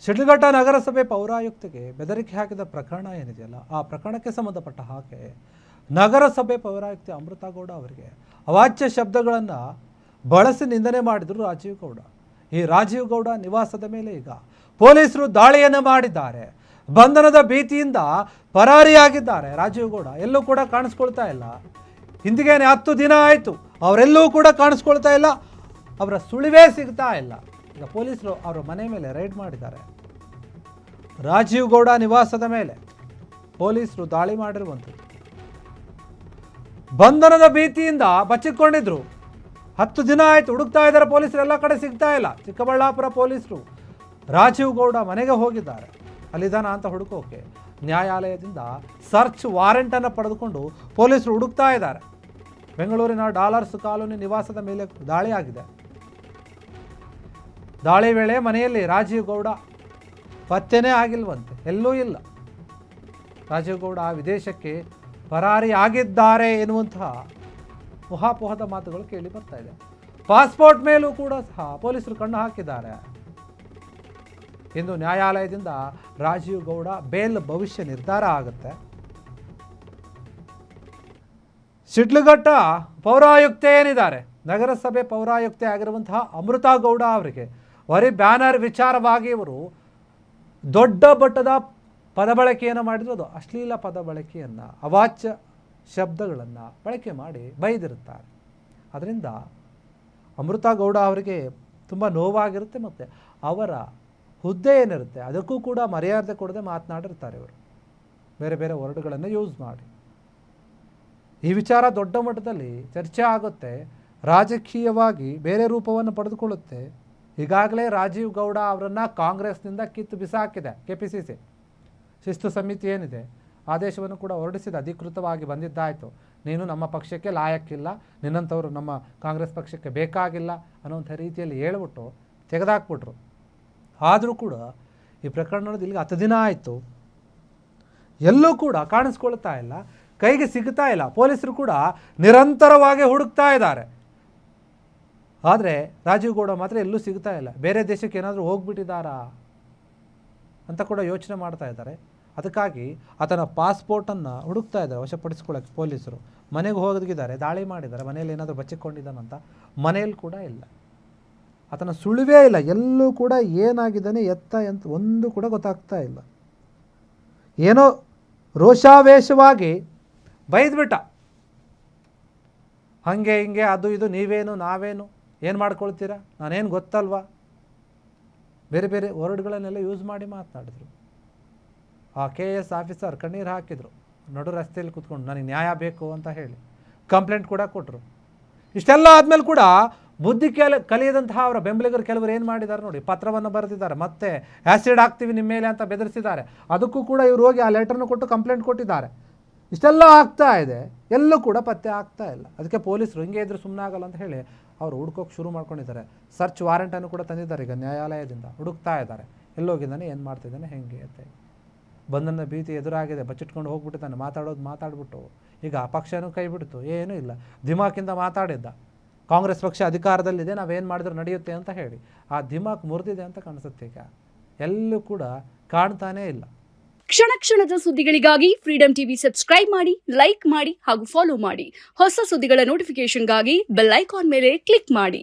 ಶಿಡ್ಲಘಟ್ಟ ನಗರಸಭೆ ಪೌರಾಯುಕ್ತಗೆ ಬೆದರಿಕೆ ಹಾಕಿದ ಪ್ರಕರಣ ಏನಿದೆಯಲ್ಲ, ಆ ಪ್ರಕರಣಕ್ಕೆ ಸಂಬಂಧಪಟ್ಟ ಹಾಗೆ ನಗರಸಭೆ ಪೌರಾಯುಕ್ತೆ ಅಮೃತಾ ಗೌಡ ಅವರಿಗೆ ಅವಾಚ್ಯ ಶಬ್ದಗಳನ್ನು ಬಳಸಿ ನಿಂದನೆ ಮಾಡಿದರು ರಾಜೀವ್ ಗೌಡ. ಈ ರಾಜೀವ್ ಗೌಡ ನಿವಾಸದ ಮೇಲೆ ಈಗ ಪೊಲೀಸರು ದಾಳಿಯನ್ನು ಮಾಡಿದ್ದಾರೆ. ಬಂಧನದ ಭೀತಿಯಿಂದ ಪರಾರಿಯಾಗಿದ್ದಾರೆ ರಾಜೀವ್ ಗೌಡ. ಎಲ್ಲೂ ಕೂಡ ಕಾಣಿಸ್ಕೊಳ್ತಾ ಇಲ್ಲ. ಹಿಂದಿಗೇನೆ 10 ದಿನ ಆಯಿತು, ಅವರೆಲ್ಲೂ ಕೂಡ ಕಾಣಿಸ್ಕೊಳ್ತಾ ಇಲ್ಲ. ಅವರ ಸುಳಿವೇ ಸಿಗ್ತಾ ಇಲ್ಲ. ಈಗ ಪೊಲೀಸರು ಅವರ ಮನೆ ಮೇಲೆ ರೈಡ್ ಮಾಡಿದ್ದಾರೆ. ರಾಜೀವ್ ಗೌಡ ನಿವಾಸದ ಮೇಲೆ ಪೊಲೀಸರು ದಾಳಿ ಮಾಡಿರುವಂಥದ್ದು. ಬಂಧನದ ಭೀತಿಯಿಂದ ಬಚ್ಚಿಕೊಂಡಿದ್ರು. 10 ದಿನ ಆಯಿತು, ಹುಡುಕ್ತಾ ಇದ್ದಾರೆ ಪೊಲೀಸರು, ಎಲ್ಲ ಕಡೆ ಸಿಗ್ತಾ ಇಲ್ಲ. ಚಿಕ್ಕಬಳ್ಳಾಪುರ ಪೊಲೀಸರು ರಾಜೀವ್ ಗೌಡ ಮನೆಗೆ ಹೋಗಿದ್ದಾರೆ. ಅಲ್ಲಿದ್ದಾನ ಅಂತ ಹುಡುಕೋಕೆ ನ್ಯಾಯಾಲಯದಿಂದ ಸರ್ಚ್ ವಾರೆಂಟನ್ನು ಪಡೆದುಕೊಂಡು ಪೊಲೀಸರು ಹುಡುಕ್ತಾ ಇದ್ದಾರೆ. ಬೆಂಗಳೂರಿನ ಡಾಲರ್ಸ್ ಕಾಲೋನಿ ನಿವಾಸದ ಮೇಲೆ ದಾಳಿ ಆಗಿದೆ. ದಾಳಿ ವೇಳೆ ಮನೆಯಲ್ಲಿ ರಾಜೀವ್ ಗೌಡ ಪತ್ತೆನೇ ಆಗಿಲ್ವಂತೆ, ಎಲ್ಲೂ ಇಲ್ಲ. ರಾಜೀವ್ ಗೌಡ ವಿದೇಶಕ್ಕೆ ಪರಾರಿ ಆಗಿದ್ದಾರೆ ಎನ್ನುವಂತಹ ಊಹಾಪೋಹದ ಮಾತುಗಳು ಕೇಳಿ ಬರ್ತಾ ಇದೆ. ಪಾಸ್ಪೋರ್ಟ್ ಮೇಲೂ ಕೂಡ ಸಹ ಪೊಲೀಸರು ಕಣ್ಣು ಹಾಕಿದ್ದಾರೆ. ಇಂದು ನ್ಯಾಯಾಲಯದಿಂದ ರಾಜೀವ್ ಗೌಡ ಬೇಲ್ ಭವಿಷ್ಯ ನಿರ್ಧಾರ ಆಗುತ್ತೆ. ಶಿಡ್ಲಘಟ್ಟ ಪೌರಾಯುಕ್ತೆ ಏನಿದ್ದಾರೆ, ನಗರಸಭೆ ಪೌರಾಯುಕ್ತೆ ಆಗಿರುವಂತಹ ಅಮೃತಾ ಗೌಡ ಅವರಿಗೆ ಬರೀ ಬ್ಯಾನರ್ ವಿಚಾರವಾಗಿ ಇವರು ದೊಡ್ಡ ಮಟ್ಟದ ಪದ ಬಳಕೆಯನ್ನು ಮಾಡಿರೋದು. ಅಶ್ಲೀಲ ಪದ ಬಳಕೆಯನ್ನು, ಅವಾಚ್ಯ ಶಬ್ದಗಳನ್ನು ಬಳಕೆ ಮಾಡಿ ಬೈದಿರುತ್ತಾರೆ. ಅದರಿಂದ ಅಮೃತಾ ಗೌಡ ಅವರಿಗೆ ತುಂಬ ನೋವಾಗಿರುತ್ತೆ. ಮತ್ತು ಅವರ ಹುದ್ದೆ ಏನಿರುತ್ತೆ ಅದಕ್ಕೂ ಕೂಡ ಮರ್ಯಾದೆ ಕೊಡದೆ ಮಾತನಾಡಿರ್ತಾರೆ ಇವರು, ಬೇರೆ ಬೇರೆ ವರ್ಡ್ಗಳನ್ನು ಯೂಸ್ ಮಾಡಿ. ಈ ವಿಚಾರ ದೊಡ್ಡ ಮಟ್ಟದಲ್ಲಿ ಚರ್ಚೆ ಆಗುತ್ತೆ, ರಾಜಕೀಯವಾಗಿ ಬೇರೆ ರೂಪವನ್ನು ಪಡೆದುಕೊಳ್ಳುತ್ತೆ. ಈಗಾಗಲೇ ರಾಜೀವ್ ಗೌಡ ಅವರನ್ನು ಕಾಂಗ್ರೆಸ್ನಿಂದ ಕಿತ್ತು ಬಿಸಾಕಿದೆ KPCC. ಶಿಸ್ತು ಸಮಿತಿ ಏನಿದೆ ಆದೇಶವನ್ನು ಕೂಡ ಹೊರಡಿಸಿದೆ. ಅಧಿಕೃತವಾಗಿ ಬಂದಿದ್ದಾಯಿತು, ನೀನು ನಮ್ಮ ಪಕ್ಷಕ್ಕೆ ಲಾಯಕ್ಕಿಲ್ಲ, ನಿನ್ನಂಥವರು ನಮ್ಮ ಕಾಂಗ್ರೆಸ್ ಪಕ್ಷಕ್ಕೆ ಬೇಕಾಗಿಲ್ಲ ಅನ್ನೋಂಥ ರೀತಿಯಲ್ಲಿ ಹೇಳ್ಬಿಟ್ಟು ತೆಗೆದಾಕ್ಬಿಟ್ರು. ಆದರೂ ಕೂಡ ಈ ಪ್ರಕರಣದ ಇಲ್ಲಿಗೆ 10 ದಿನ ಆಯಿತು, ಎಲ್ಲೂ ಕೂಡ ಕಾಣಿಸ್ಕೊಳ್ತಾ ಇಲ್ಲ, ಕೈಗೆ ಸಿಗ್ತಾ ಇಲ್ಲ. ಪೊಲೀಸರು ಕೂಡ ನಿರಂತರವಾಗಿ ಹುಡುಕ್ತಾ ಇದ್ದಾರೆ. ಆದರೆ ರಾಜೀವ್ ಗೌಡ ಮಾತ್ರ ಎಲ್ಲೂ ಸಿಗ್ತಾ ಇಲ್ಲ. ಬೇರೆ ದೇಶಕ್ಕೆ ಏನಾದರೂ ಹೋಗ್ಬಿಟ್ಟಿದ್ದಾರಾ ಅಂತ ಕೂಡ ಯೋಚನೆ ಮಾಡ್ತಾ ಇದ್ದಾರೆ. ಅದಕ್ಕಾಗಿ ಆತನ ಪಾಸ್ಪೋರ್ಟನ್ನು ಹುಡುಕ್ತಾ ಇದ್ದಾರೆ ವಶಪಡಿಸ್ಕೊಳ್ಳೋಕ್ಕೆ ಪೊಲೀಸರು. ಮನೆಗೆ ಹೋಗಿದ್ದಾರೆ, ದಾಳಿ ಮಾಡಿದ್ದಾರೆ, ಮನೆಯಲ್ಲಿ ಏನಾದರೂ ಬಚ್ಚಿಕೊಂಡಿದ್ದಾನಂತ. ಮನೆಯಲ್ಲಿ ಕೂಡ ಇಲ್ಲ, ಆತನ ಸುಳಿವೇ ಇಲ್ಲ. ಎಲ್ಲೂ ಕೂಡ ಏನಾಗಿದ್ದಾನೆ ಎತ್ತ ಅಂತ ಒಂದು ಕೂಡ ಗೊತ್ತಾಗ್ತಾ ಇಲ್ಲ. ಏನೋ ರೋಷಾವೇಶವಾಗಿ ಬೈದ್ಬಿಟ್ಟ, ಹಾಗೆ ಹಿಂಗೆ ಅದು ಇದು, ನೀವೇನು ನಾವೇನು ಏನು ಮಾಡ್ಕೊಳ್ತೀರಾ, ನಾನೇನು ಗೊತ್ತಲ್ವಾ, ಬೇರೆ ಬೇರೆ ವರ್ಡ್ಗಳನ್ನೆಲ್ಲ ಯೂಸ್ ಮಾಡಿ ಮಾತನಾಡಿದ್ರು. ಆ KS ಆಫೀಸರ್ ಕಣ್ಣೀರು ಹಾಕಿದರು ನಡು ರಸ್ತೆಯಲ್ಲಿ ಕೂತ್ಕೊಂಡು, ನನಗೆ ನ್ಯಾಯ ಬೇಕು ಅಂತ ಹೇಳಿ ಕಂಪ್ಲೇಂಟ್ ಕೂಡ ಕೊಟ್ಟರು. ಇಷ್ಟೆಲ್ಲ ಆದಮೇಲೆ ಕೂಡ ಬುದ್ಧಿ ಕಲಿಯದಂತಹ ಅವರ ಬೆಂಬಲಿಗರು ಕೆಲವರು ಏನು ಮಾಡಿದ್ದಾರೆ ನೋಡಿ, ಪತ್ರವನ್ನು ಬರೆದಿದ್ದಾರೆ, ಮತ್ತೆ ಆ್ಯಸಿಡ್ ಹಾಕ್ತೀವಿ ನಿಮ್ಮ ಮೇಲೆ ಅಂತ ಬೆದರಿಸಿದ್ದಾರೆ. ಅದಕ್ಕೂ ಕೂಡ ಇವರು ಹೋಗಿ ಆ ಲೆಟರ್ನ ಕೊಟ್ಟು ಕಂಪ್ಲೇಂಟ್ ಕೊಟ್ಟಿದ್ದಾರೆ. ಇಷ್ಟೆಲ್ಲ ಆಗ್ತಾ ಇದೆ, ಎಲ್ಲೂ ಕೂಡ ಪತ್ತೆ ಆಗ್ತಾ ಇಲ್ಲ. ಅದಕ್ಕೆ ಪೊಲೀಸರು ಹಿಂಗೆ ಇದ್ರು ಸುಮ್ಮನೆ ಆಗಲ್ಲ ಅಂತ ಹೇಳಿ ಅವರು ಹುಡ್ಕೋಕೆ ಶುರು ಮಾಡ್ಕೊಂಡಿದ್ದಾರೆ. ಸರ್ಚ್ ವಾರೆಂಟನ್ನು ಕೂಡ ತಂದಿದ್ದಾರೆ. ಈಗ ನ್ಯಾಯಾಲಯದಿಂದ ಹುಡುಕ್ತಾ ಇದ್ದಾರೆ, ಎಲ್ಲೋಗಿದ್ದಾನೆ, ಏನು ಮಾಡ್ತಿದ್ದಾನೆ, ಹೆಂಗೆ ಅಂತ. ಬಂಧನ ಭೀತಿ ಎದುರಾಗಿದೆ, ಬಚ್ಚಿಟ್ಕೊಂಡು ಹೋಗ್ಬಿಟ್ಟಿದ್ದಾನೆ. ಮಾತಾಡ್ಬಿಟ್ಟು ಈಗ ಆ ಪಕ್ಷನೂ ಕೈ ಬಿಡ್ತು, ಏನೂ ಇಲ್ಲ, ದಿಮಾಕಿಂದ ಮಾತಾಡಿದ್ದ. ಕಾಂಗ್ರೆಸ್ ಪಕ್ಷ ಅಧಿಕಾರದಲ್ಲಿದೆ, ನಾವೇನು ಮಾಡಿದ್ರು ನಡೆಯುತ್ತೆ ಅಂತ ಹೇಳಿ ಆ ದಿಮಾಕ್ ಮುರಿದಿದೆ ಅಂತ ಕಾಣಿಸುತ್ತೆ. ಈಗ ಎಲ್ಲೂ ಕೂಡ ಕಾಣ್ತಾನೇ ಇಲ್ಲ. ಕ್ಷಣ ಕ್ಷಣದ ಸುದ್ದಿಗಳಿಗಾಗಿ ಫ್ರೀಡಂ ಟಿವಿ ಸಬ್ಸ್ಕ್ರೈಬ್ ಮಾಡಿ, ಲೈಕ್ ಮಾಡಿ ಹಾಗೂ ಫಾಲೋ ಮಾಡಿ. ಹೊಸ ಸುದ್ದಿಗಳ ನೋಟಿಫಿಕೇಶನ್ಗಾಗಿ ಬೆಲ್ ಐಕಾನ್ ಮೇಲೆ ಕ್ಲಿಕ್ ಮಾಡಿ.